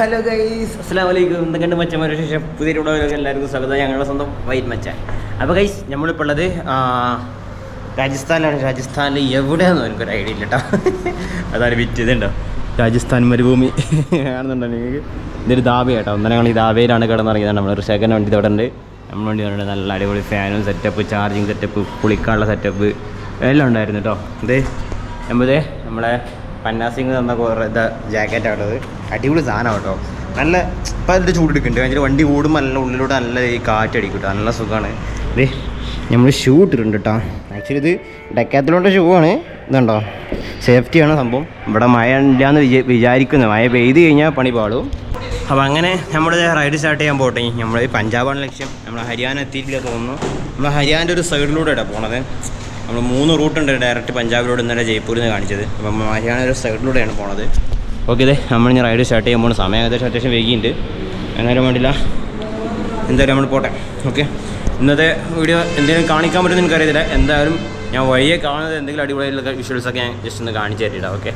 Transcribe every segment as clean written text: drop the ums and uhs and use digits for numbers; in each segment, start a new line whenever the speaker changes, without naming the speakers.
Hello guys, അസ്സലാമു അലൈക്കും. എന്തൊക്കെയുണ്ട് മച്ചന്മാരുടെ ശേഷം പുതിയ വീഡിയോയിലേക്ക് എല്ലാവർക്കും സ്വാഗതം. ഞങ്ങളുടെ സ്വന്തം വൈറ്റ് മച്ചാൻ. അപ്പോൾ ഗൈസ്, നമ്മളിപ്പോൾ ഉള്ളത് രാജസ്ഥാനിലാണ്. രാജസ്ഥാനിൽ എവിടെയാണെന്ന് എനിക്കൊരു ഐഡിയ ഇല്ല കേട്ടോ. അതാണ് വിറ്റതുണ്ടോ രാജസ്ഥാൻ മരുഭൂമി ആണെന്നുണ്ടെങ്കിൽ ഇതൊരു ദാബ കേട്ടോ. ഒന്നര ഞങ്ങൾ ഈ ദാബയിലാണ് കിടന്നിറങ്ങിയതാണ്. നമ്മൾ ഋഷേഖൻ്റെ വണ്ടി ഇവിടെ ഉണ്ട്. നമ്മൾ വണ്ടി പറഞ്ഞിട്ട് നല്ല അടിപൊളി ഫാനും സെറ്റപ്പ്, ചാർജിങ് സെറ്റപ്പ്, കുളിക്കാനുള്ള സെറ്റപ്പ് എല്ലാം ഉണ്ടായിരുന്നു കേട്ടോ. ഇത് എമ്പതേ നമ്മളെ പന്നാസിങ് തന്ന കുറേ ജാക്കറ്റാണത്. അടിപൊളി സാധനം കേട്ടോ. നല്ല ഇപ്പം അതിൻ്റെ ചൂടെടുക്കുന്നുണ്ട്. അതിൻ്റെ വണ്ടി കൂടുമ്പോൾ നല്ല ഉള്ളിലൂടെ നല്ല ഈ കാറ്റടിക്കും കേട്ടോ. നല്ല സുഖമാണ്. ഇത് നമ്മൾ ഷൂ ഇട്ടിട്ടുണ്ട് കേട്ടോ. ആക്ച്വലി ഇത് ഡെക്കാത്തലോണ്ട ഷൂ ആണ്. ഇതുണ്ടോ, സേഫ്റ്റിയാണ് സംഭവം. ഇവിടെ മഴ ഇല്ലാന്ന് വിചാരിക്കുന്നത്. മഴ പെയ്ത് കഴിഞ്ഞാൽ പണി പാടും. അപ്പോൾ അങ്ങനെ നമ്മൾ റൈഡ് സ്റ്റാർട്ട് ചെയ്യാൻ പോട്ടെ. നമ്മൾ പഞ്ചാബാണ് ലക്ഷ്യം. നമ്മൾ ഹരിയാന എത്തിയിട്ടില്ല തോന്നുന്നു. നമ്മൾ ഹരിയാനൻ്റെ ഒരു സൈഡിലൂടെയാണ് പോണത്. നമ്മൾ 3 റൂട്ടുണ്ട് ഡയറക്റ്റ് പഞ്ചാബിലൂടെ ഇന്നലെ ജയ്പൂരിൽ നിന്ന് കാണിച്ചത്. അപ്പം ഹരിയാന ഒരു സൈഡിലൂടെയാണ് പോണത്. ഓക്കെ, ഇതേ നമ്മളിനി റൈഡ് സ്റ്റാർട്ട് ചെയ്യാൻ പോകുന്ന സമയം ഏകദേശം അത്യാവശ്യം വൈകിയുണ്ട്. എന്നാലും വേണ്ടില്ല, എന്തായാലും നമ്മൾ പോട്ടെ. ഓക്കെ, ഇന്നത്തെ വീഡിയോ എന്തെങ്കിലും കാണിക്കാൻ പറ്റുമെന്ന് എനിക്കറിയത്തില്ല. എന്തായാലും ഞാൻ വഴിയെ കാണുന്നത് എന്തെങ്കിലും അടിപൊളിയായിട്ടുള്ള വിഷ്വൽസൊക്കെ ഞാൻ ജസ്റ്റ് ഒന്ന് കാണിച്ചു തരില്ല. ഓക്കെ,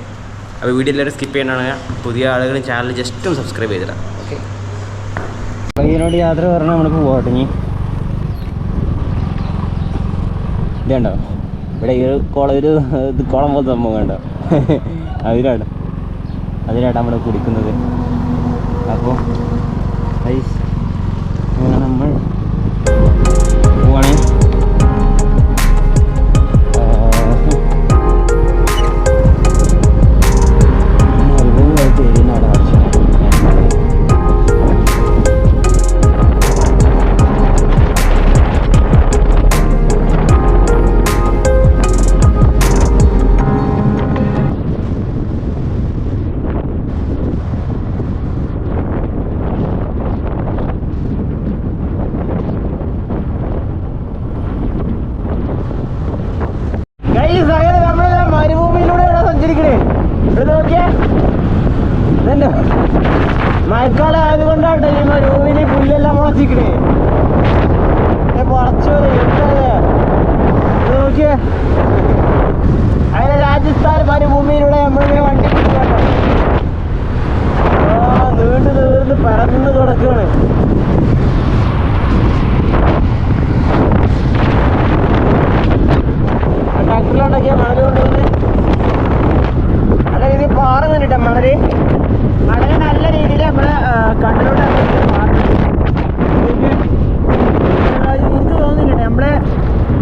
അപ്പോൾ വീഡിയോ എല്ലാവരും സ്കിപ്പ് ചെയ്യണമെന്ന്. പുതിയ ആളുകളും ചാനൽ ജസ്റ്റ് ഒന്ന് സബ്സ്ക്രൈബ് ചെയ്തിടാം. ഓക്കെ, ഇതിനോട് യാത്ര പറഞ്ഞാൽ നമ്മളിപ്പോൾ പോകട്ടെ. ഇനി ഇതുണ്ടോ ഇവിടെ ഈ ഒരു കുളം പോലത്തെ സംഭവം കണ്ടോ, അതിനാണ് നമ്മൾ കുടിക്കുന്നത്. അപ്പോൾ നമ്മൾ പോവാണ്. മഴക്കാലം ആയതുകൊണ്ടാണ് ഈ മരുഭൂമിയിൽ പുല്ലെല്ലാം മുളച്ചിക്കണേ. പറച്ചോലെ നോക്കിയേ, അങ്ങനെ രാജസ്ഥാൻ മരുഭൂമിയിലൂടെ നമ്മളിങ്ങനെ വണ്ടി പിടിക്കാട്ടോ. നീണ്ടു നീർന്ന് പരന്ന് കിടക്കുകയാണ്. ട്രാക്ടറിലോട്ടൊക്കെയാ മണല് കൊണ്ടുവന്ന് നല്ല രീതിയിൽ പാറുന്നുണ്ട്. മണല് നല്ല രീതിയിൽ നമ്മളെ കണ്ണിലോട്ട് എനിക്ക് തോന്നുന്നില്ല നമ്മളെ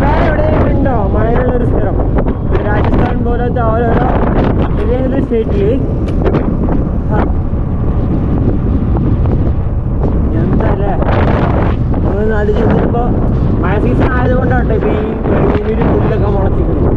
വേറെ എവിടെയെങ്കിലും ഉണ്ടോ മഴയുള്ളൊരു സ്ഥലം. രാജസ്ഥാൻ പോലത്തെ ഓരോരോ ഏതെങ്കിലും സ്റ്റേറ്റിൽ എന്തല്ലേ നാല് ഇപ്പോൾ മഴ സീസൺ ആയതുകൊണ്ടാണ് ഇപ്പോൾ ഈ ഭൂമിയിൽ പുല്ലൊക്കെ മുളച്ചിരിക്കുന്നത്.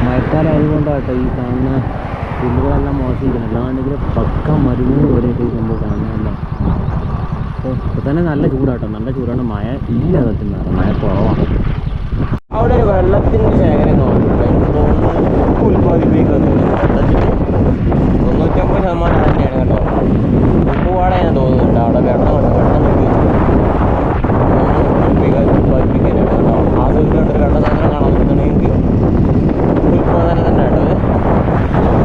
മഴക്കാലം ആയതുകൊണ്ടാട്ടോ ഈ കാണുന്ന പുല്ലുകളെല്ലാം മോശിക്കുന്നത്. അല്ലാണ്ടെങ്കിൽ പക്ക മരുഭൂമി പോലെയൊക്കെ ഈ സംഭവം കാണുന്നതല്ല. അപ്പോൾ ഇപ്പോൾ തന്നെ നല്ല ചൂടാട്ടോ, നല്ല ചൂടാണ്. മഴ ഇല്ല, സത്യം പറഞ്ഞാൽ മഴ കുറവാണ്. അവിടെ ഒരു വെള്ളത്തിൻ്റെ ശേഖരം ഉൽപ്പാദിപ്പിക്കുന്നുണ്ട്. 99% തന്നെയാണ് കേട്ടോ. ഉപ്പുപാടയാണ് തോന്നുന്നുണ്ട്. അവിടെ വെള്ളം ഉൽപ്പാദിപ്പിക്കാനാണ് കേട്ടോ. ആ സൈഡിലോട്ടൊരു വെള്ള സാധനം കാണാൻ പറ്റുന്നുണ്ടെങ്കിൽ ഉൽപ്പാദനം തന്നെ കേട്ടോ.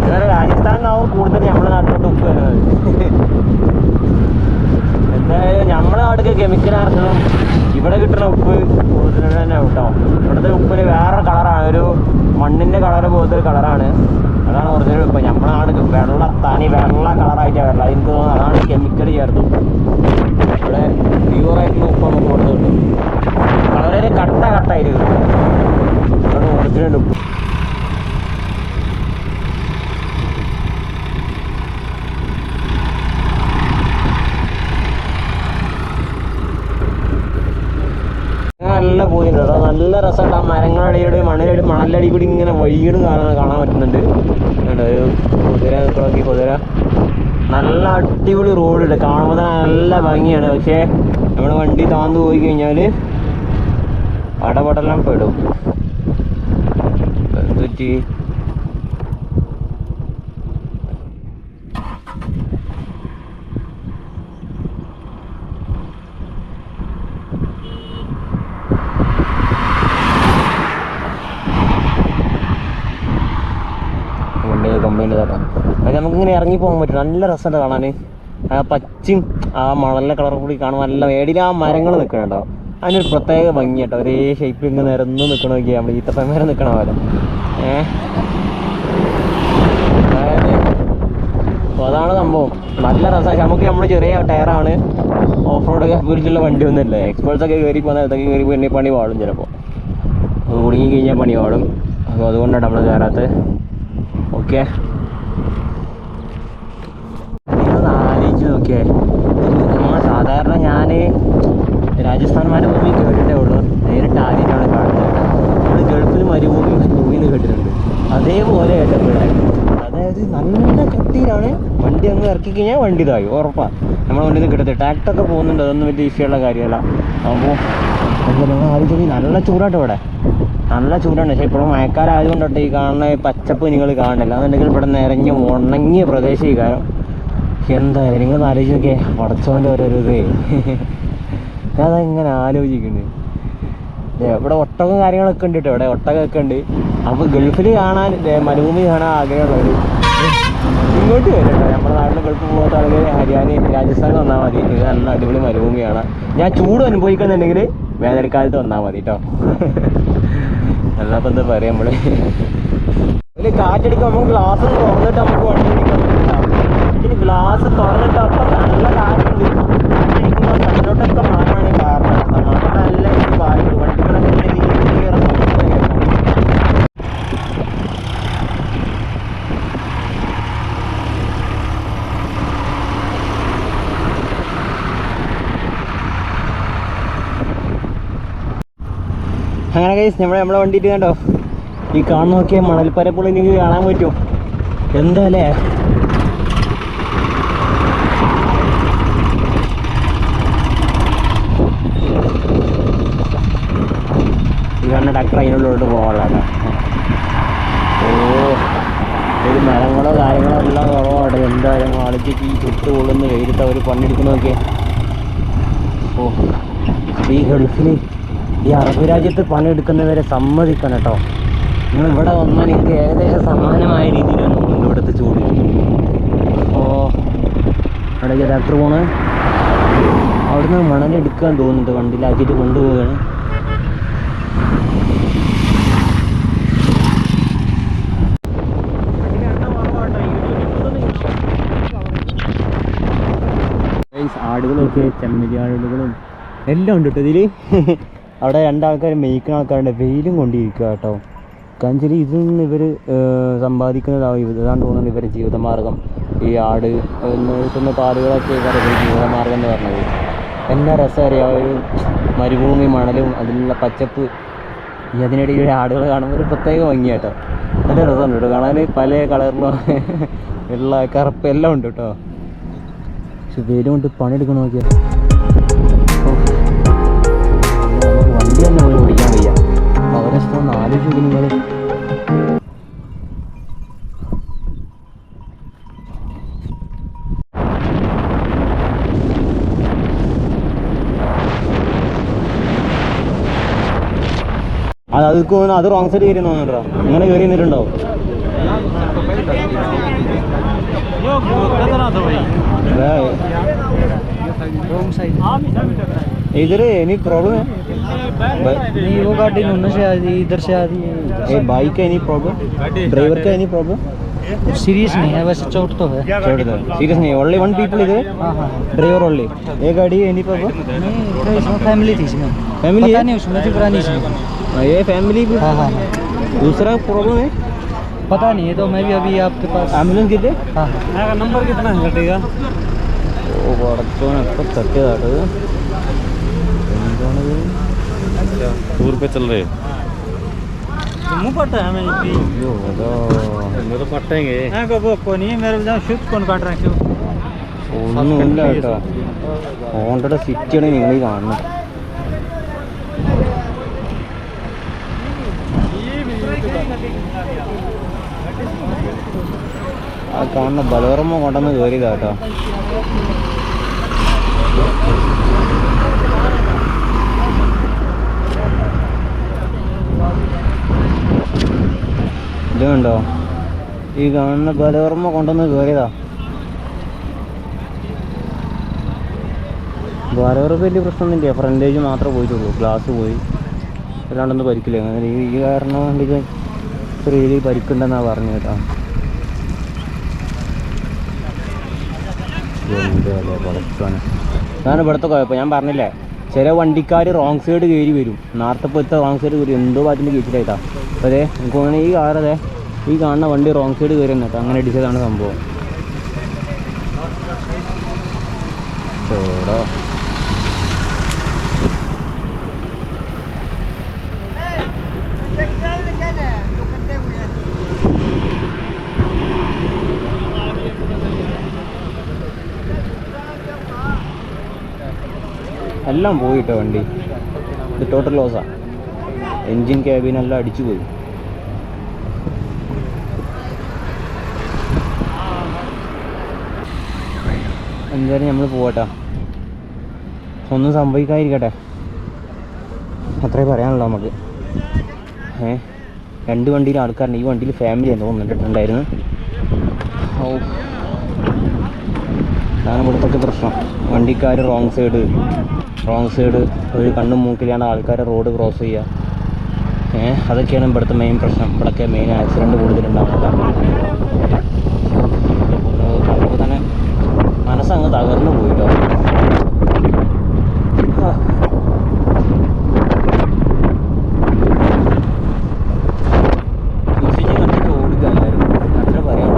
എന്നാലും രാജസ്ഥാനിലാവും കൂടുതൽ നമ്മുടെ നാട്ടിലോട്ട് ഉപ്പ് വരുന്നത്. എന്തായാലും നമ്മുടെ നാട്ടിൽ കെമിക്കലാർക്കും ഇവിടെ കിട്ടുന്ന ഉപ്പ് കൂടുതൽ തന്നെ കേട്ടോ. ഇവിടുത്തെ ഉപ്പിന് വേറെ കളറാണ്, ഒരു മണ്ണിൻ്റെ കളറ് പോലത്തെ ഒരു കളറാണ്. അതാണ് ഒറിജിനൽ ഉപ്പ്. നമ്മുടെ നാട് തനി വെള്ള കളറായിട്ടാണ് വരില്ല. എനിക്ക് തോന്നുന്നു അതാണ് കെമിക്കൽ ചേർത്ത്. ഇവിടെ പ്യൂറായിട്ടുള്ള ഉപ്പ് നമുക്ക് കൊടുത്ത് കിട്ടും. വളരെ കട്ടായിരിക്കും. അതാണ് ഒറിജിനൽ ഉപ്പ്. നല്ല പോയി തോന്നിയിട്ടുണ്ട്. നല്ല രസമുണ്ട്. ആ മരങ്ങളുടെ മണലടി കൂടി ഇങ്ങനെ വഴികളും കാണാൻ പറ്റുന്നുണ്ട്. ഒരു കുതിര നോക്കി, കുതിര നല്ല അടിപൊളി റോഡുണ്ട്, കാണുമ്പോൾ തന്നെ നല്ല ഭംഗിയാണ്. പക്ഷേ നമ്മുടെ വണ്ടി താന്നു പോയി കഴിഞ്ഞാൽ അടപടലം പെടും. പറ്റി കംപ്ലൈൻറ്റ് ഇതാക്കാം. അത് നമുക്കിങ്ങനെ ഇറങ്ങി പോകാൻ പറ്റും. നല്ല രസമുണ്ട് കാണാൻ. ആ പച്ചയും ആ മണലിൻ്റെ കളർ കൂടി കാണുമ്പോൾ നല്ല മേടിയിൽ ആ മരങ്ങൾ നിൽക്കണുണ്ടോ, അതിനൊരു പ്രത്യേക ഭംഗി കേട്ടോ. ഒരേ ഷേപ്പിൽ ഇങ്ങനെ നിരന്ന് നിൽക്കണമെങ്കിൽ നമ്മൾ ഈത്തപ്പന്മാരെ നിൽക്കണ പോലെ. അപ്പോൾ അതാണ് സംഭവം. നല്ല രസമാണ്. നമുക്ക് നമ്മൾ ചെറിയ ടയറാണ്, ഓഫ് റോഡ് എക്സ്പീരിയൻസുള്ള വണ്ടിയൊന്നുമല്ലേ. എക്സ്പേർട്സൊക്കെ കയറി പോകുന്ന ഇതൊക്കെ കയറി പോയി പണി പാടും. ചിലപ്പോൾ കുടുങ്ങി കഴിഞ്ഞാൽ പണി പാടും. അപ്പോൾ അതുകൊണ്ടാണ് നമ്മൾ കയറാത്തത്. ഓക്കെ, നിങ്ങളൊന്ന് ആലോചിച്ച് നോക്കിയേ. നമ്മൾ സാധാരണ ഞാൻ രാജസ്ഥാൻ മരുഭൂമി കേട്ടിട്ടേ ഉള്ളൂ, നേരിട്ട് ആദ്യമായിട്ടാണ് കാണുന്നത്. നമ്മൾ ഗൾഫിൽ മരുഭൂമി എന്ന് കേട്ടിട്ടുണ്ട്, അതേപോലെ കേട്ടപ്പോഴേ. അതായത് നല്ല കട്ടിയിലാണ്. വണ്ടി അങ്ങ് ഇറക്കി കഴിഞ്ഞാൽ വണ്ടി ഇതായി ഉറപ്പാണ്. നമ്മൾ വണ്ടി നിന്ന് കിട്ടത്തില്ല. ട്രാക്ടറൊക്കെ പോകുന്നുണ്ട്, അതൊന്നും വലിയ ഇഷ്യൂള്ള കാര്യമല്ല. അപ്പോൾ നിങ്ങൾ ആലോചിച്ച് നല്ല ചൂടാട്ടോ ഇവിടെ, നല്ല ചൂടാണ്. പക്ഷേ ഇപ്പോഴും മഴക്കാലം ആയതുകൊണ്ടോട്ടെ ഈ കാണുന്ന പച്ചപ്പ് നിങ്ങൾ കാണുന്നില്ല. എന്നുണ്ടെങ്കിൽ ഇവിടെ നിറഞ്ഞ് ഉണങ്ങിയ പ്രദേശം ഈ കാലം. എന്തായാലും നിങ്ങൾ ആലോചിച്ച് നോക്കിയേ, പടച്ചോൻ്റെ ഓരോരോ ഇതേ. ഞാനതെങ്ങനെ ആലോചിക്കുന്നത്. ഇവിടെ ഒട്ടകം കാര്യങ്ങളൊക്കെ ഉണ്ട് കേട്ടോ, ഇവിടെ ഒട്ടകമൊക്കെ ഉണ്ട്. അപ്പോൾ ഗൾഫിൽ കാണാൻ മരുഭൂമി കാണാൻ ആഗ്രഹമുള്ളവർ ഇങ്ങോട്ട് വരും കേട്ടോ. നമ്മുടെ നാട്ടിൽ ഗൾഫ് പോകാത്ത ആളുകൾ ഹരിയാന, രാജസ്ഥാനിൽ വന്നാൽ മതി. ഇത് നല്ല അടിപൊളി മരുഭൂമിയാണ്. ഞാൻ ചൂട് അനുഭവിക്കുന്നുണ്ടെങ്കിൽ വേനൽക്കാലത്ത് വന്നാൽ മതി കേട്ടോ. അല്ലാപ്പം എന്താ പറയാ, നമ്മൾ ഇതിൽ കാറ്റടിക്കുമ്പോൾ നമുക്ക് ഗ്ലാസ് തുറന്നിട്ട് നമുക്ക് വണ്ടി ഓടിക്കാൻ പറ്റില്ല. ഇതിന് ഗ്ലാസ് തുറന്നിട്ട് അപ്പം നല്ല കാറ്റുണ്ട്. കാറ്റടിക്കുമ്പോൾ സൈഡിലോട്ടൊക്കെ മാറാണ് കാരണം. നമുക്ക് നല്ല കാറ്റ് വണ്ടികളൊക്കെ അങ്ങനെ കൈസ് നമ്മളെ വണ്ടിയിട്ട് കണ്ടോ. ഈ കാണുന്ന നോക്കിയാൽ മണൽപ്പരപ്പുള്ള എനിക്ക് കാണാൻ പറ്റും. എന്താ അല്ലേ, ഈ കാണുന്ന ട്രാക്ടർ അതിനുള്ളിലോട്ട് പോകാനുള്ളതാണ്. ഒരു മരങ്ങളോ കാര്യങ്ങളോ എല്ലാം കുറവാണ്. എന്തായാലും ആൾക്ക് ഈ ചുട്ട് കൊള്ളുന്ന വെയിലത്ത് അവർ പണിയെടുക്കുന്ന നോക്കിയാൽ. ഈ ഗൾഫിൽ ഈ അറബ് രാജ്യത്ത് പണിയെടുക്കുന്നവരെ സമ്മതിക്കണം കേട്ടോ. നിങ്ങൾ ഇവിടെ വന്നാൽ നിങ്ങൾക്ക് ഏകദേശം സമാനമായ രീതിയിലാണ് ഇവിടുത്തെ ചൂട്. അപ്പോൾ അവിടെ ട്രാക്ടർ പോണ്, അവിടുന്ന് മണലെടുക്കാൻ തോന്നുന്നുണ്ട്, വണ്ടിയിലാക്കിയിട്ട് കൊണ്ടുപോവുകയാണ്. ആടുകളൊക്കെ ചെമ്മരി ആടുകളും എല്ലാം ഉണ്ട് കേട്ടോ ഇതിൽ. അവിടെ രണ്ടാൾക്കാർ മേയ്ക്കുന്ന ആൾക്കാരുണ്ട്, വെയിലും കൊണ്ടിരിക്കുക കേട്ടോ. കാരണം വെച്ചാൽ ഇതൊന്നും ഇവർ സമ്പാദിക്കുന്നതാവും, ഇതാണ് തോന്നുന്നത് ഇവരുടെ ജീവിതമാർഗം. ഈ ആട് കിട്ടുന്ന പാലുകളൊക്കെ ഇവരുടെ ജീവിതമാർഗം എന്ന് പറഞ്ഞത്. എന്നാ രസമറിയാം, ഒരു മരുഭൂമി മണലും അതിലുള്ള പച്ചപ്പ്, ഈ അതിനിടയിൽ ആടുകൾ കാണുമ്പോൾ ഒരു പ്രത്യേക ഭംഗി കേട്ടോ. നല്ല രസമുണ്ട് കേട്ടോ കാണാൻ. പല കളറിലും വെള്ള കറുപ്പ് എല്ലാം ഉണ്ട് കേട്ടോ. പക്ഷെ വെയിലും കൊണ്ട് പണിയെടുക്കണം നോക്കിയാൽ വണ്ടി തന്നെ പോയി ഓടിക്കാൻ വയ്യ. അവരെ ഇഷ്ടം ആലോചിച്ച് നിങ്ങൾ. അത് റോങ് സൈഡ് കയറി തോന്നിട്ടോ, ഇങ്ങനെ കയറി നിന്നിട്ടുണ്ടോ? इधर है एनी प्रॉब्लम है?
नहीं, वो गाड़ी उन्होंने से आ रही, इधर से आ रही है।
बाइक का एनी प्रॉब्लम? ड्राइवर का एनी प्रॉब्लम?
सीरियस नहीं है, वैसे चोट तो है।
चोट तो सीरियस नहीं है, ओनली वन पीपल इधर?
हाँ हाँ,
ड्राइवर ओनली। ये गाड़ी एनी प्रॉब्लम?
नहीं, तो इसमें फैमिली थी, इसमें
फैमिली
पता नहीं, उसमें थी पुरानी इसमें।
ये फैमिली भी?
हाँ हाँ।
दूसरा प्रॉब्लम है
पता नहीं है, तो मैं भी अभी आपके पास।
एम्बुलेंस कितने?
हाँ, नंबर कितना है घटेगा?
ഓ പടച്ചോനെ എപ്പോൾ തട്ടിയതാട്ടത്. എന്താണത്? टूर पे चल रहे
जम्मू पट्टा है मैं
मेरे तो पट्टेंगे
को नहीं है मेरे शूट कौन काट रहा है
ഒന്നുമില്ല കേട്ടോ ഹോണ്ടയുടെ സിറ്റിയാണ് നിങ്ങൾ ഈ കാണുന്നത് ആ കാണുന്ന ബലോറമ്മ കൊണ്ടുവന്ന് കയറിയതാ കേട്ടോ ഇത് കണ്ടോ ഈ കാണുന്ന ബലോറമ്മ കൊണ്ടുവന്ന് കയറിയതാ ബലോറ വലിയ പ്രശ്നമൊന്നുമില്ല ഫ്രണ്ടേജ് മാത്രമേ പോയിട്ടുള്ളൂ ഗ്ലാസ് പോയി അല്ലാണ്ടൊന്നും പരിക്കില്ല അങ്ങനെ ഈ കാരണം വേണ്ടിയിട്ട് ചെറിയ പരിക്കുണ്ടെന്നാണ് പറഞ്ഞു കേട്ടോ അതാണ് ഇവിടുത്തെ കുഴപ്പം ഞാൻ പറഞ്ഞില്ലേ ചില വണ്ടിക്കാർ റോങ് സൈഡ് കയറി വരും നേരത്തെ പോലത്തെ റോങ് സൈഡ് കയറി എന്തോ ഭാഗത്തിൻ്റെ കേസിലായിട്ടാ അപ്പോൾ അതെ എനിക്ക് തോന്നുന്നു ഈ കാറതെ ഈ കാണുന്ന വണ്ടി റോങ് സൈഡ് കയറി കേട്ടോ അങ്ങനെ ഇടിച്ചതാണ് സംഭവം ചോടോ എല്ലാം പോയിട്ടോ വണ്ടി ഇത് ടോട്ടൽ ലോസാണ് എൻജിൻ ക്യാബിനെല്ലാം അടിച്ചു പോയി എന്തായാലും നമ്മൾ പോകട്ടോ ഒന്നും സംഭവിക്കാതിരിക്കട്ടെ അത്രേ പറയാനുള്ളൂ നമുക്ക് രണ്ട് വണ്ടിയിൽ ആൾക്കാരുണ്ട് ഈ വണ്ടിയിൽ ഫാമിലി എന്ന് തോന്നിട്ടുണ്ടായിരുന്നു ഓ അതാണ് ഇവിടുത്തെ പ്രശ്നം വണ്ടിക്കാർ റോങ് സൈഡ് ഒരു കണ്ണും മൂക്കിലാണ് ആൾക്കാർ റോഡ് ക്രോസ് ചെയ്യുക അതൊക്കെയാണ് ഇവിടുത്തെ മെയിൻ പ്രശ്നം ഇവിടെയൊക്കെ മെയിൻ ആക്സിഡൻറ്റ് കൂടുതലുണ്ടാവുക അപ്പോൾ തന്നെ മനസ്സങ്ങ് തകർന്നു പോയിട്ടോ അത്ര പറയാം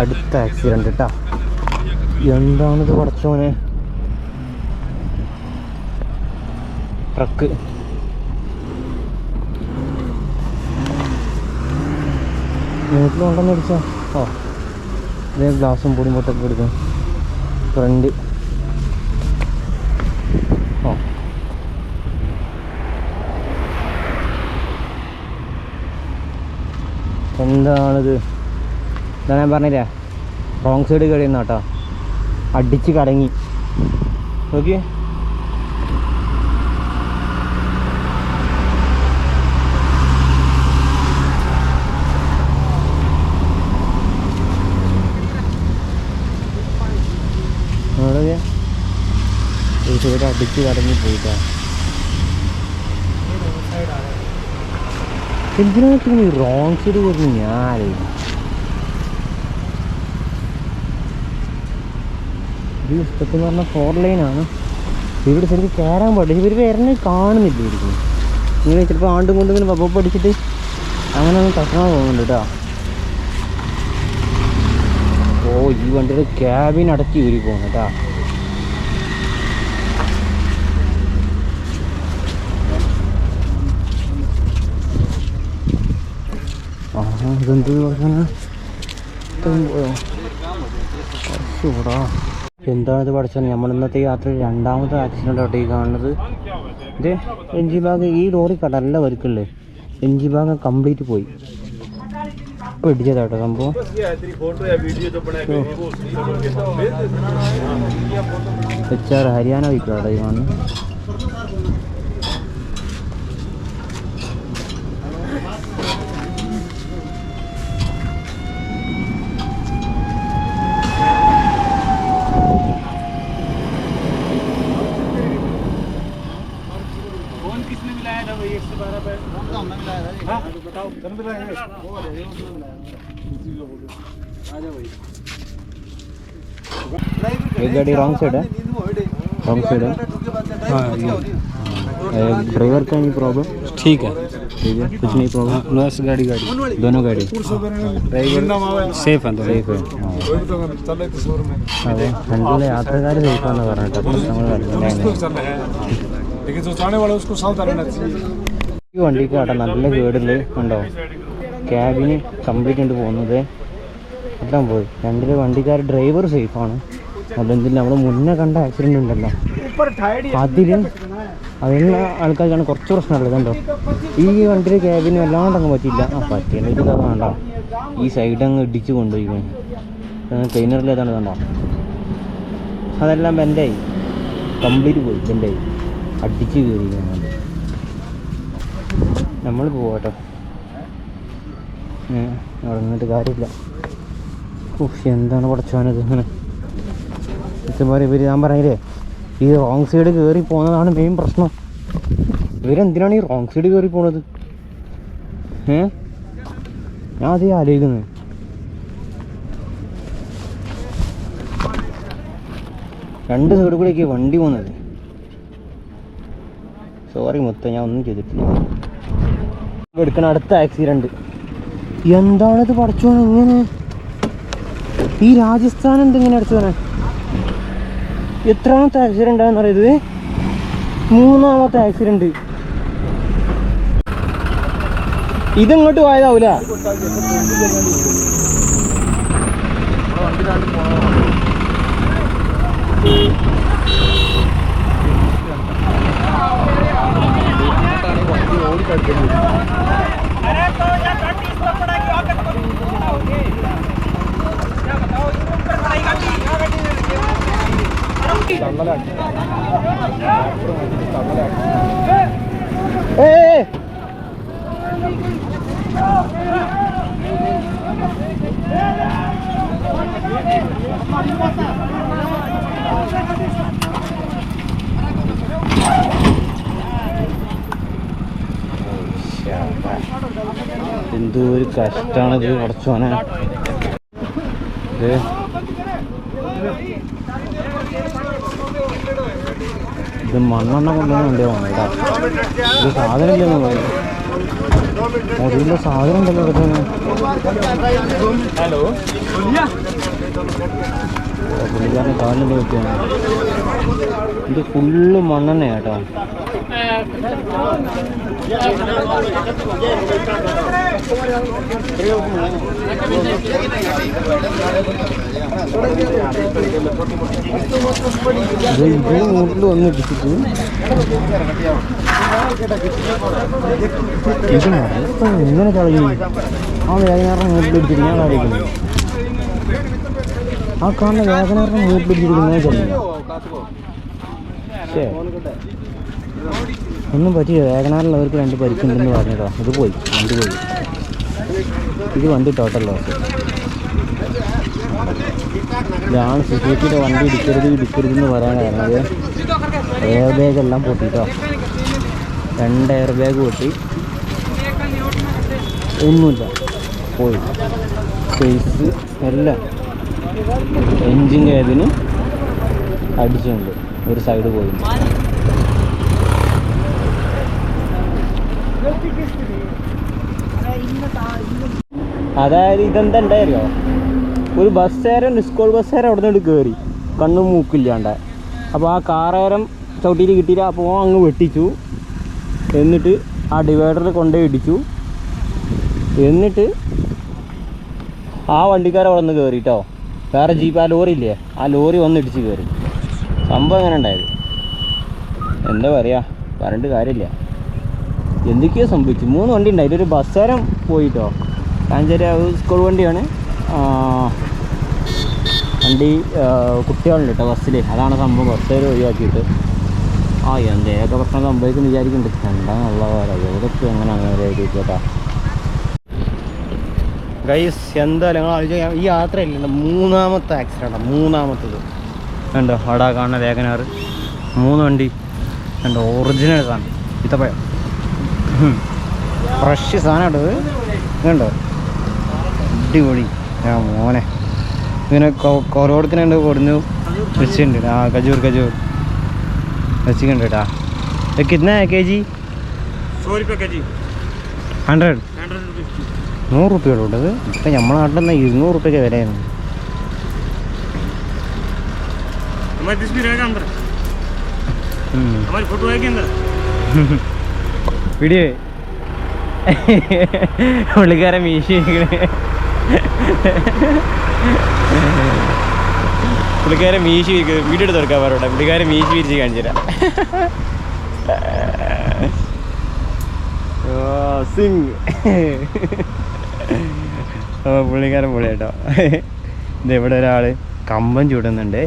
അടുത്ത ആക്സിഡൻറ്റ് കേട്ടോ എന്താണിത് പടച്ചോനെ ട്രക്ക് വീട്ടിലുണ്ടെന്ന് അടിച്ചാ ഓ ഇതേ ഗ്ലാസും പൊടി പൊട്ടൊക്കെ എടുക്കും ഫ്രണ്ട് ഓ എന്താണിത് ഇതാ ഞാൻ പറഞ്ഞില്ലേ റോങ് സൈഡ് കഴിയുന്ന കേട്ടോ അടിച്ച് കടങ്ങി ഓക്കെ അവിടെ ഒരു സൈഡ് അടിച്ച് കടങ്ങി പോയിട്ടാ എന്തിനാ റോങ് സൈഡ് വരുന്നു ഞാൻ ഈ ഇഷ്ടത്തെന്ന് പറഞ്ഞാൽ 4 ലൈനാണ് ഇവിടെ ശരിക്കും കയറാൻ പാടില്ല ഇവർ വരണേ കാണുന്നില്ല ഇരിക്കുന്നു ഇങ്ങനെ ചിലപ്പോൾ ആണ്ടും കൊണ്ടും ഇങ്ങനെ പപ്പ അടിച്ചിട്ട് അങ്ങനെ ഒന്നും തട്ടണ തോന്നുന്നുണ്ട് കേട്ടോ ഓ ഈ വണ്ടിയുടെ ക്യാബിൻ അടക്കി ഊരി പോകുന്നു കേട്ടോ ഇതെന്ത് പറഞ്ഞാ ചൂടാ എന്താണിത് പഠിച്ചത് നമ്മൾ ഇന്നത്തെ യാത്രയിൽ രണ്ടാമത്തെ ആക്സിഡൻ്റ് ആയിട്ട് ഈ കാണുന്നത് ഇത് എൻജിൻ ഭാഗം ഈ ലോറി നല്ല വരിക്കല്ലേ എൻജിൻ ഭാഗം കംപ്ലീറ്റ് പോയി ഇപ്പോൾ ഇടിച്ചതാട്ടോ സംഭവം HR ഹരിയാന വയ്ക്കാട്ടോ ഈ കാണുന്നത് एक गाड़ी रॉन्ग साइड है ड्राइवर का नहीं प्रॉब्लम
ठीक है
ठीक है, कुछ नहीं प्रॉब्लम।
नॉइस गाड़ी
दोनों गाड़ी
സേഫ് ആണ്
സേഫ് അതെ രണ്ടുള്ള യാത്രക്കാർ സേഫാന്ന് പറഞ്ഞിട്ട് പ്രശ്നങ്ങൾ ഈ വണ്ടിക്ക് കേട്ടോ നല്ല കേടുണ്ട് ഉണ്ടോ, ക്യാബിന് കംപ്ലീറ്റ് ഉണ്ട് പോകുന്നത് എല്ലാം പോയി. രണ്ടിലെ വണ്ടിക്കാർ ഡ്രൈവർ സേഫാണ്. അതെന്തില്ല നമ്മൾ മുന്നേ കണ്ട ആക്സിഡൻ്റ് ഉണ്ടല്ലോ അതിലുള്ള ആൾക്കാർക്കാണ് കുറച്ച് പ്രശ്നമുള്ളത്. കണ്ടോ ഈ വണ്ടിയുടെ ക്യാബിന് വല്ലാണ്ട് അങ്ങ് പറ്റിയില്ല. പറ്റിയിട്ട് ഇത് വേണ്ട, ഈ സൈഡ് അങ്ങ് ഇടിച്ച് കൊണ്ടുപോയി ക്ലീനറിലേതാണ് കണ്ടോ, അതെല്ലാം ബെൻഡായി, കംപ്ലീറ്റ് പോയി, ബെൻഡായി അടിച്ച് കയറിയിരിക്കുന്നുണ്ട്. നമ്മൾ പോവാട്ടോ, അവിടെ നിന്നിട്ട് കാര്യമില്ല. എന്താണ് പഠിച്ചവനത് ഇങ്ങനെ ഇതുപോലെ ഇവർ, ഞാൻ പറഞ്ഞില്ലേ ഈ റോങ് സൈഡ് കയറി പോകുന്നതാണ് മെയിൻ പ്രശ്നം. ഇവരെന്തിനാണ് ഈ റോങ് സൈഡ് കയറി പോണത്? ഞാൻ അതേ ആലോചിക്കുന്നത്. രണ്ട് സൈഡ് കൂടെയൊക്കെ വണ്ടി പോകുന്നത്. സോറി മുത്ത, ഞാൻ ഒന്നും ചെയ്തിട്ടില്ല. എടുക്കണ അടുത്ത ആക്സിഡൻറ്റ് എന്താണിത് പഠിച്ചോനെ ഇങ്ങനെ? ഈ രാജസ്ഥാൻ എന്തെങ്ങനെ അടിച്ചോനെ? എത്രാമത്തെ ആക്സിഡൻ്റ് ആണെന്ന് പറയുന്നത്? 3ാമത്തെ ആക്സിഡൻറ്റ്. ഇതിങ്ങോട്ട് പോയതാവൂല. എന്തോ ഒരു കഷ്ടാണിത് കുറച്ചോനെ. ഇത് മണ്ണെണ്ണ കൊണ്ടുവന്നുണ്ടോ കേട്ടോ, ഇത് സാധനം ഇല്ലെന്ന് പറയും. അതിലുള്ള സാധനം ഉണ്ടല്ലോ എടുക്കുന്നത്. പുള്ളിക്കാരൻ്റെ കാലിൻ്റെ പറ്റിയാണ്. ഇത് ഫുള്ള് മണ്ണെണ്ണ കേട്ടോ. വീട്ടിൽ വന്നിട്ടിട്ട് ഇങ്ങനെ കളയും. ആ വേഗനാറിനെ മൂട്ടിലിടിച്ചിട്ട് ഞാൻ കളിക്കുന്നു. ആ കാണുന്ന വേഗനാറിനെ മൂട്ടിലിടിച്ചിരിക്കുന്നത് ചൊല്ലും. ശേ, ഒന്നും പറ്റില്ല. വേഗനാറിലുള്ളവർക്ക് 2 പരിക്കുണ്ടെന്ന് പറഞ്ഞിട്ടോ. ഇത് പോയി, വണ്ടി പോയി. ഇത് വണ്ടി ടോട്ടൽ ലോസ്. ഇതാണ് സുസൂക്കിയുടെ വണ്ടി ഇടിക്കരുതെന്ന് പറയാൻ കാരണം എയർ ബാഗെല്ലാം പൊട്ടിട്ടോ. 2 എയർ ബാഗ് പൊട്ടി, ഒന്നുമില്ല, പോയി. സ്പേസ് എല്ലാം എൻജിൻ ക്യാബിന് അടിച്ചുണ്ട്, ഒരു സൈഡ് പോയി. അതായത് ഇതെന്താ ഉണ്ടായിരുന്നോ, ഒരു ബസ്സുകാരൻ, സ്കൂൾ ബസ്സുകാരൻ അവിടെ നിന്ന് കയറി കണ്ണും മൂക്കില്ലാണ്ട്. അപ്പോൾ ആ കാറേരം ചവിട്ടിയിൽ കിട്ടിയില്ല. അപ്പോൾ അങ്ങ് വെട്ടിച്ചു. എന്നിട്ട് ആ ഡിവൈഡറിൽ കൊണ്ടുപോയി ഇടിച്ചു. എന്നിട്ട് ആ വണ്ടിക്കാരൻ അവിടെ നിന്ന് കയറിട്ടോ. വേറെ ജീപ്പ്, ആ ലോറി ഇല്ലേ, ആ ലോറി വന്ന് ഇടിച്ച് കയറി. സംഭവം എങ്ങനെ ഉണ്ടായത്? എന്താ പറയുക, പറഞ്ഞിട്ട് കാര്യമില്ല. എന്തൊക്കെയോ സംഭവിച്ചു. 3 വണ്ടി ഉണ്ടായി. ഒരു ബസ്സുകാരൻ പോയിട്ടോ. കാഞ്ചേരി സ്കൂൾ വണ്ടിയാണ്. വണ്ടി കുട്ടികളുണ്ട് കേട്ടോ ബസ്സിൽ. അതാണ് സംഭവം. ബസ്സുകാർ ഒഴിവാക്കിയിട്ട് എന്തൊക്കെ പ്രശ്നം സംഭവിക്കുന്നു വിചാരിക്കുന്നുണ്ട്. എന്താണെന്നുള്ള പോലെ എവിടൊക്കെ എങ്ങനെ അങ്ങനെ കേട്ടോ ഗൈസ്. എന്തായാലും ഞങ്ങൾ ആലോചിക്കാം, ഈ യാത്രയില്ല 3ാമത്തെ ആക്സിഡൻ്റാണ്. 3ാമത്തത് കണ്ടോ, അവിടെ കാണുന്ന വേഗനാറ്. 3 വണ്ടി കണ്ടോ, ഒറിജിനൽ സാധനം. ഇത്തപ്പഴം ഫ്രഷ് സാധനം ഇട്ടത് കണ്ടോ, അടിപൊളി. മോനെ ഇങ്ങനെ കൊറോടത്തിനുണ്ട് കൊടുന്നു വെച്ചിട്ടുണ്ട്. खजूर വെച്ചിട്ടുണ്ട് കേട്ടാ. कितना है केजी?
100 रुपये केजी.
100 100 റുപ്യയുള്ളൂ ഇത്. ഇപ്പം നമ്മളെ നാട്ടിൽ നിന്ന് 200 റുപ്യക്ക് വിലയാണ്. വീഡിയോ പുള്ളിക്കാരൻ മീശി പുള്ളിക്കാരൻ മീശി വീഡിയോ എടുത്ത് കൊടുക്കാൻ പറയട്ടെ. പുള്ളിക്കാരൻ മീശി വിരിച്ച് കാണിച്ചു തരാം. സിംഗ് പുള്ളിക്കാരൻ പൊളി കേട്ടോ. ഇതെവിടെ ഒരാൾ കമ്പം ചൂടുന്നുണ്ട്.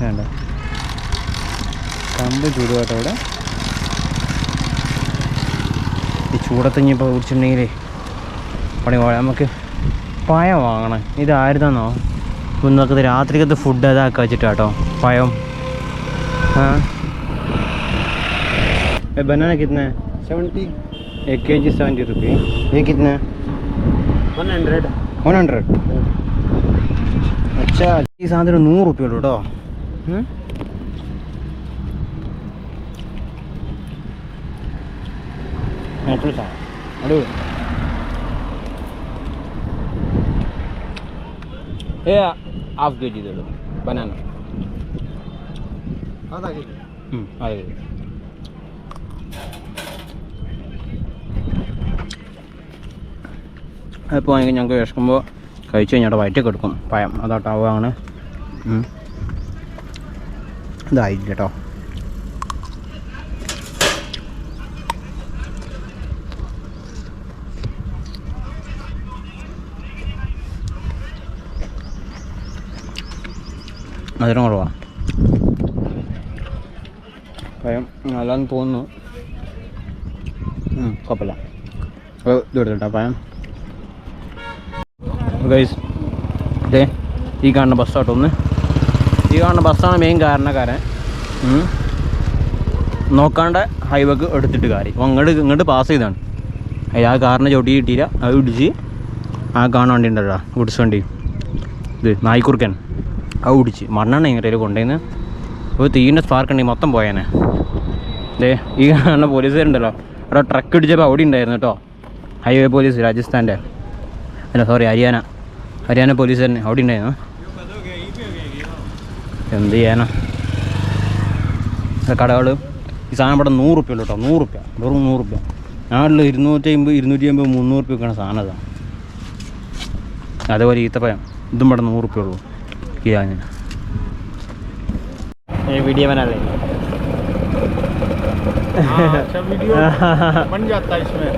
വേണ്ട കമ്പം ചൂടുക കേട്ടോ ഇവിടെ. ഈ ചൂടത്തിഞ്ഞിപ്പോൾ കുടിച്ചിട്ടുണ്ടെങ്കിൽ പണി പോയാൽ നമുക്ക് പഴം വാങ്ങണം. ഇത് ആരുതാന്നോ ഇന്നൊക്കെ രാത്രിക്കത്തെ ഫുഡ് അതാക്കി വെച്ചിട്ടാ കേട്ടോ പഴം. बनाना कितना है?
70.
1 kg 70 रुपये. ये कितना है?
100.
100. अच्छा ഈ സാധനം 100 റുപ്യ ഉള്ളൂ കേട്ടോ. അടിപൊളി. ഹാഫ് കെ ജി ഇതുള്ളൂ ബനാന.
आधा किलो.
അതെ. അതിപ്പോൾ ഞങ്ങൾക്ക് വിശക്കുമ്പോൾ കഴിച്ച് കഴിഞ്ഞാൽ വയറ്റൊക്കെ എടുക്കും പഴം. അതാട്ടോ ആണ്. ഇതായില്ല കേട്ടോ. മധുരം കുറവാ. പഴം നല്ലതെന്ന് തോന്നുന്നു. കുഴപ്പമില്ല. ഇത് എടുത്തിട്ടോ പഴം. ഗൈസ് ഇതേ ഈ കാണുന്ന ബസ്സാട്ടോ. ഈ കാണുന്ന ബസ്സാണ് മെയിൻ കാരണക്കാരൻ. നോക്കാണ്ട് ഹൈവേക്ക് എടുത്തിട്ട് കാര്യം അപ്പോൾ ഇങ്ങോട്ട് പാസ് ചെയ്താണ്. ആ കാറിനെ ചവിട്ടി കിട്ടിയില്ല. അത് ഇടിച്ച് ആ കാണുന്ന വണ്ടി ഉണ്ടല്ലോ ഗുഡ്സ് വണ്ടി, ഇത് നായ്ക്കുറുക്കൻ, അത് ഇടിച്ച് മണ്ണെണ്ണ ഇങ്ങോട്ടേക്ക് കൊണ്ടുവന്ന് ഒരു തീൻ്റെ സ്പാർക്ക് ഉണ്ടെങ്കിൽ മൊത്തം പോയേനെ. ദേ ഈ കാണുന്ന പോലീസുകാരുണ്ടല്ലോ അവിടെ ട്രക്ക് ഇടിച്ചപ്പോൾ അവിടെ ഉണ്ടായിരുന്നു കേട്ടോ. ഹൈവേ പോലീസ് രാജസ്ഥാൻ്റെ അല്ല സോറി ഹരിയാന പോലീസ് തന്നെ അവിടെ ഉണ്ടായിരുന്നു. എന്ത് ചെയ്യാനാ കടകൾ. ഈ സാധനം ഇവിടെ 100 റുപ്യ ഉള്ളൂ കേട്ടോ. 100 റുപ്യ, വെറും 100 റുപ്യ. നാട്ടിൽ 250 250 300 റുപ്യക്കാണ് സാധനം ഇതാണ്. അതേപോലെ ഈത്തപ്പഴം ഇതും ഇവിടെ 100 റുപ്യ ഉള്ളൂ കിലോന്. വീഡിയോ बनाले
अच्छा वीडियो बन जाता है इसमें.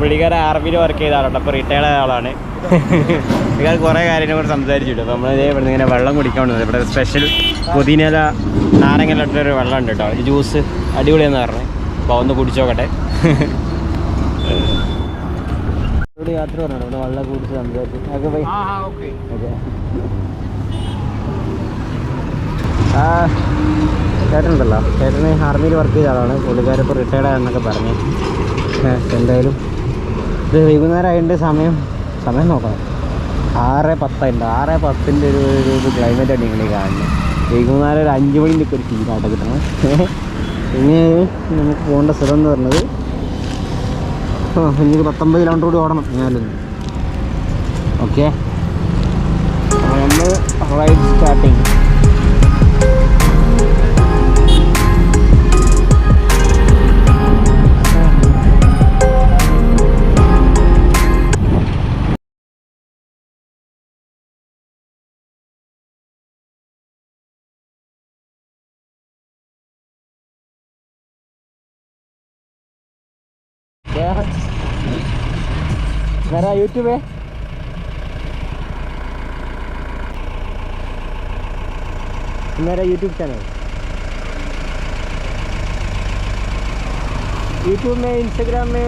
പുള്ളിക്കാരൻ ആർമിയിൽ വർക്ക് ചെയ്ത ആളാണ്. അപ്പോൾ റിട്ടയർഡ് ആയ ആളാണ്. പുള്ളിക്കാർ കുറേ കാര്യങ്ങളെ കുറിച്ച് സംസാരിച്ചിട്ടു. അപ്പോൾ നമ്മൾ ഇവിടെ ഇങ്ങനെ വെള്ളം കുടിക്കാൻ വന്നത്. ഇവിടെ സ്പെഷ്യൽ പുതിനയില നാരങ്ങ ഇട്ടൊരു വെള്ളം ഉണ്ട് കേട്ടോ. ഒരു ജ്യൂസ് അടിപൊളിയെന്ന് പറഞ്ഞു. അപ്പോൾ ഒന്ന് കുടിച്ചു നോക്കട്ടെ. ഇവിടെ യാത്ര പറഞ്ഞു ഇവിടെ വെള്ളം കുടിച്ച് സംസാരിച്ചു.
ओके.
ഓക്കെ ചേട്ടനുണ്ടല്ലോ, ചേട്ടന് ആർമിയിൽ വർക്ക് ചെയ്ത ആളാണ്. പുള്ളിക്കാരൻ ഇപ്പോൾ റിട്ടയർഡ് ആയെന്നൊക്കെ പറഞ്ഞു. എന്തായാലും ഇത് വൈകുന്നേരം ആയതിൻ്റെ സമയം നോക്കണം. 6:10 6:10 ഒരു ക്ലൈമറ്റ് ആണ് നിങ്ങൾ കാണുന്നത്. വൈകുന്നേരം ഒരു 5 മണിൻ്റെ ഒരു ഫീലായിട്ട് കിട്ടണം. പിന്നെ നമുക്ക് പോകേണ്ട സ്ഥലം എന്ന് പറഞ്ഞത് എനിക്ക് 19 കിലോമീറ്റർ കൂടി ഓടണം ഞാനൊന്ന്. ഓക്കെ അപ്പോൾ നമ്മൾ റൈഡ് സ്റ്റാർട്ടിങ്. मेरा यूट्यूब है, मेरा यूट्यूब चैनल यूट्यूब में इंस्टाग्राम में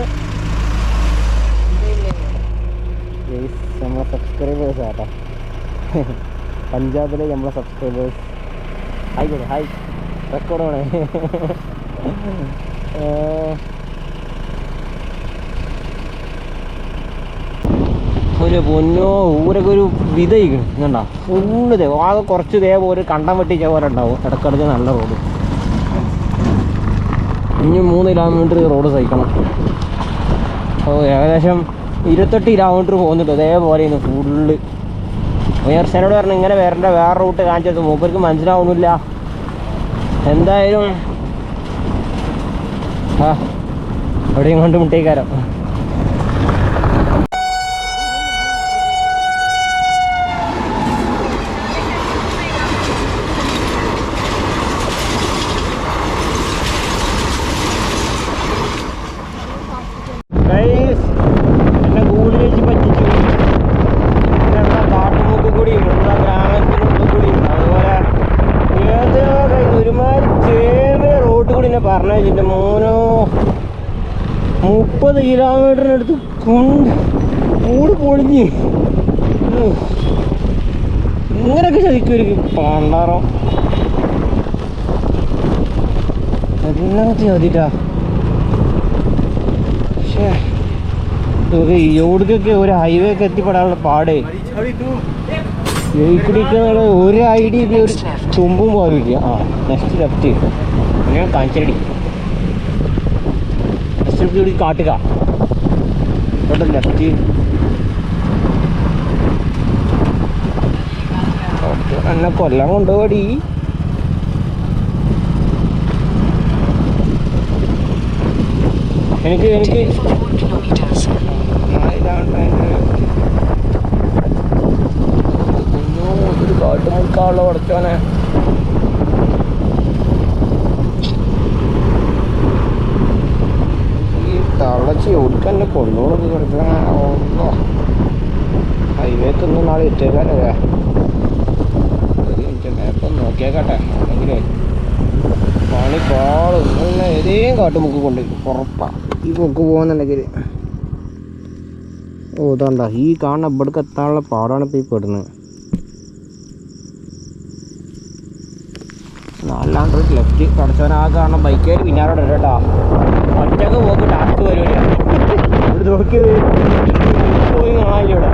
നമ്മളെ സബ്സ്ക്രൈബേഴ്സ് ആട്ടോ. പഞ്ചാബിലെ നമ്മളെ സബ്സ്ക്രൈബേഴ്സ് ആയിക്കോട്ടെ. ഹായ് റെക്കോർഡാണ്. ഒരു പൊന്നോ ഊരൊക്കെ ഒരു വിതയിക്കണം ഇതുണ്ടാ ഫുള്ള് ആകെ കുറച്ച് ഇതേപോലെ കണ്ടം വെട്ടിച്ച പോലെ ഉണ്ടാവും ഇടക്കിടക്ക് നല്ല റോഡ്. ഇനി 3 കിലോമീറ്റർ റോഡ് സഹിക്കണം. അപ്പോൾ ഏകദേശം 28 കിലോമീറ്റർ പോകുന്നുണ്ട് അതേപോലെയാണ് ഫുള്ള്. ഉയർച്ചനോട് പറഞ്ഞു ഇങ്ങനെ വരേണ്ട വേറെ റൂട്ട് കാണിച്ചത് മൂപ്പർക്ക് മനസ്സിലാവുന്നില്ല. എന്തായാലും എവിടെയും കൊണ്ട് മുട്ടേക്കാരോ. എന്നെ ഗൂഗിൾ വെച്ച് പറ്റിച്ചു. ഇവിടെ കാട്ടുമുക്ക് കൂടിയും ഇവിടെ ഗ്രാമത്തിനുള്ളിൽ കൂടിയും അതുപോലെ ഏതോ കഴിഞ്ഞ് ഒരുമാതിരി ചെറിയ റോഡ് കൂടി എന്നെ പറഞ്ഞു വെച്ചിട്ട് മോനോ 30 കിലോമീറ്ററിനടുത്ത് കൂട് പൊളിഞ്ഞ് ഇങ്ങനെയൊക്കെ ചതിക്കുമായിരിക്കും പണ്ടാറോ എല്ലാം ചതിട്ടാ. ഇവിടേക്കൊക്കെ ഒരു ഹൈവേ ഒക്കെ എത്തിപ്പെടാനുള്ള പാടേ ജയിക്കുടിക്കുന്നുള്ള ഒരു ഐഡിയ ഇല്ല, ഒരു തുമ്പും പോലും ഇല്ല. നെക്സ്റ്റ് ലെഫ്റ്റ് ഞാൻ കാഞ്ചടി നെക്സ്റ്റ് ലെഫ്റ്റ് കൂടി കാട്ടുക ഇവിടെ ലെഫ്റ്റ്. എന്നെ കൊല്ലം കൊണ്ടുപോടി. എനിക്ക് ഒരു കാട്ടുമുക്കാനുള്ള ഉടച്ചോനെ. ഈ തള്ളച്ചി ഒടുക്കന്നെ കൊണ്ടോളൊക്കെ കിടക്കണ ഹൈവേക്കൊന്നും നാളെ എത്തിയേക്കാനല്ലേ. ഒരു മിനിറ്റ് നേരത്തെ നോക്കിയേക്കട്ടെ അല്ലെങ്കിൽ പണി പാടും. ഏതേയും കാട്ടുമുക്ക് കൊണ്ട് ഉറപ്പാ ഈ പൊക്ക് പോകുന്നുണ്ടെങ്കിൽ. ഇതാണ്ട ഈ കാണുന്ന ഇവിടേക്ക് എത്താനുള്ള പാടാണ് ഇപ്പോൾ ഈ പെടുന്നത്. 4 ലെഫ്റ്റ് കടച്ചവൻ ആ കാണുന്ന ബൈക്കേൽ പിന്നാലോടെ കേട്ടോ. ഒറ്റക്ക് പോക്ക് ടാസ്ക് പരിപാടിയാണ്. ഇവിടെ നോക്കിയത് പോയി കാണാനില്ല ഇവിടെ.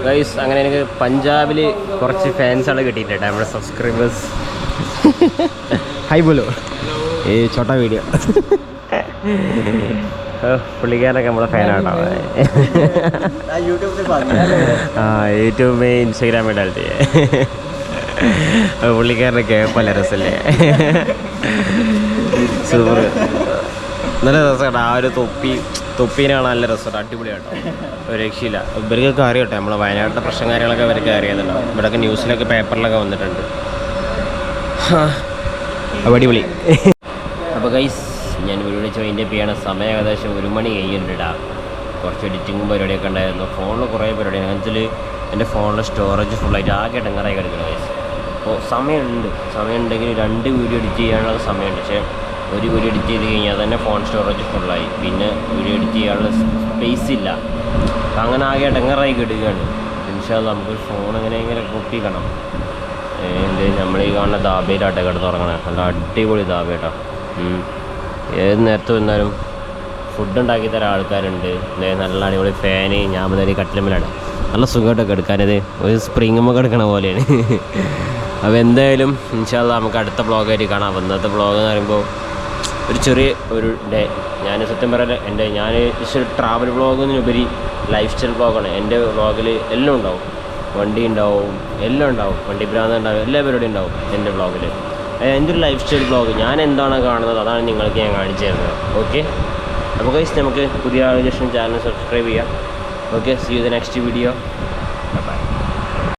ഗൈസ് അങ്ങനെ എനിക്ക് പഞ്ചാബിൽ കുറച്ച് ഫാൻസാണ് കിട്ടിയിട്ടുണ്ട്. നമ്മുടെ സബ്സ്ക്രൈബേഴ്സ് ഹായ് ബോലോ ഈ ചോട്ടാ വീഡിയോ. പുള്ളിക്കാരനൊക്കെ നമ്മുടെ ഫാനാട്ടോ. യൂട്യൂബ് में इंस्टाग्राम में डालते हैं. പുള്ളിക്കാരനൊക്കെ പല രസമല്ലേ. സൂപ്പർ നല്ല രസമാണ്. ആ ഒരു തൊപ്പീനാണ് നല്ല രസമാണ്. അടിപൊളിയാട്ടോ, ഒരു രക്ഷയില്ല. ഇവർക്കൊക്കെ അറിയട്ടെ നമ്മളെ വയനാട്ടിലെ പ്രശ്നം കാര്യങ്ങളൊക്കെ അവർക്ക് അറിയാന്നുണ്ടാവും. ഇവിടെയൊക്കെ ന്യൂസിലൊക്കെ പേപ്പറിലൊക്കെ വന്നിട്ടുണ്ട്. അടിപൊളി. അപ്പോൾ ഗൈസ് ഞാൻ വീഡിയോ ജോയിൻ്റ് അപ്പ് ചെയ്യണ സമയം ഏകദേശം 1 മണി കഴിഞ്ഞിട്ടാ. കുറച്ച് എഡിറ്റിങ്ങും പരിപാടിയൊക്കെ ഉണ്ടായിരുന്നു. ഫോണിൽ കുറേ പരിപാടിയാണ്. എന്നുവെച്ചാൽ എൻ്റെ ഫോണിലെ സ്റ്റോറേജ് ഫുള്ളായിട്ട് ആകെ ഇടങ്ങറായി കിടക്കണം ഗൈസ്. അപ്പോൾ സമയമുണ്ടെങ്കിൽ 2 വീഡിയോ എഡിറ്റ് ചെയ്യാനുള്ള സമയമുണ്ട്. പക്ഷേ ഒരു വീഡിയോ എഡിറ്റ് ചെയ്ത് കഴിഞ്ഞാൽ തന്നെ ഫോൺ സ്റ്റോറേജ് ഫുള്ളായി. പിന്നെ വീഡിയോ എഡിറ്റ് ചെയ്യാനുള്ള സ്പേസ് ഇല്ല. അങ്ങനെ ആകെ ഇടങ്ങറായി കിടക്കുകയാണ്. ഇൻഷാ അല്ലാഹ് നമുക്ക് ഫോൺ എങ്ങനെയെങ്കിലും ഒപ്പിക്കണം. നമ്മൾ ഈ കാണുന്ന ദാബയിലാട്ടെ കിടന്നുറങ്ങണേ. നല്ല അടിപൊളി ദാബേട്ടാ. ഏത് നേരത്ത് വന്നാലും ഫുഡ് ഉണ്ടാക്കി തരാൻ ആൾക്കാരുണ്ട്. നല്ല അടിപൊളി ഫാന്. ഞാൻ മുതൽ കട്ടിലുമ്മലാണ് നല്ല സുഖമായിട്ടൊക്കെ എടുക്കാനത് ഒരു സ്പ്രിങ്ങുമ്പോൾ എടുക്കണ പോലെയാണ്. അപ്പോൾ എന്തായാലും ഇൻഷാ അല്ലാഹ് നമുക്ക് അടുത്ത വ്ളോഗായിട്ട് കാണാം. ഇന്നത്തെ വ്ളോഗ് എന്ന് പറയുമ്പോൾ ഒരു ചെറിയ ഒരു ഡേ. ഞാൻ സത്യം പറയാൻ ഞാൻ ജസ്റ്റ് ട്രാവൽ വ്ളോഗിനുപരി ലൈഫ് സ്റ്റൈൽ വ്ളോഗാണ്. എൻ്റെ വ്ളോഗിൽ എല്ലാം ഉണ്ടാവും. വണ്ടി ഉണ്ടാവും, എല്ലാം ഉണ്ടാവും. വണ്ടി ഭ്രാന്ത് ഉണ്ടാവും, എല്ലാ പരിപാടിയും ഉണ്ടാവും എൻ്റെ വ്ളോഗിൽ. എൻ്റെ ഒരു ലൈഫ് സ്റ്റൈൽ വ്ളോഗ് ഞാൻ എന്താണ് കാണുന്നത് അതാണ് നിങ്ങൾക്ക് ഞാൻ കാണിച്ചു തരുന്നത്. ഓക്കെ, അപ്പോൾ ഗൈസ് നമുക്ക് പുതിയ ജസ്റ്റ് ചാനൽ സബ്സ്ക്രൈബ് ചെയ്യാം. Okay, see you the next video. By.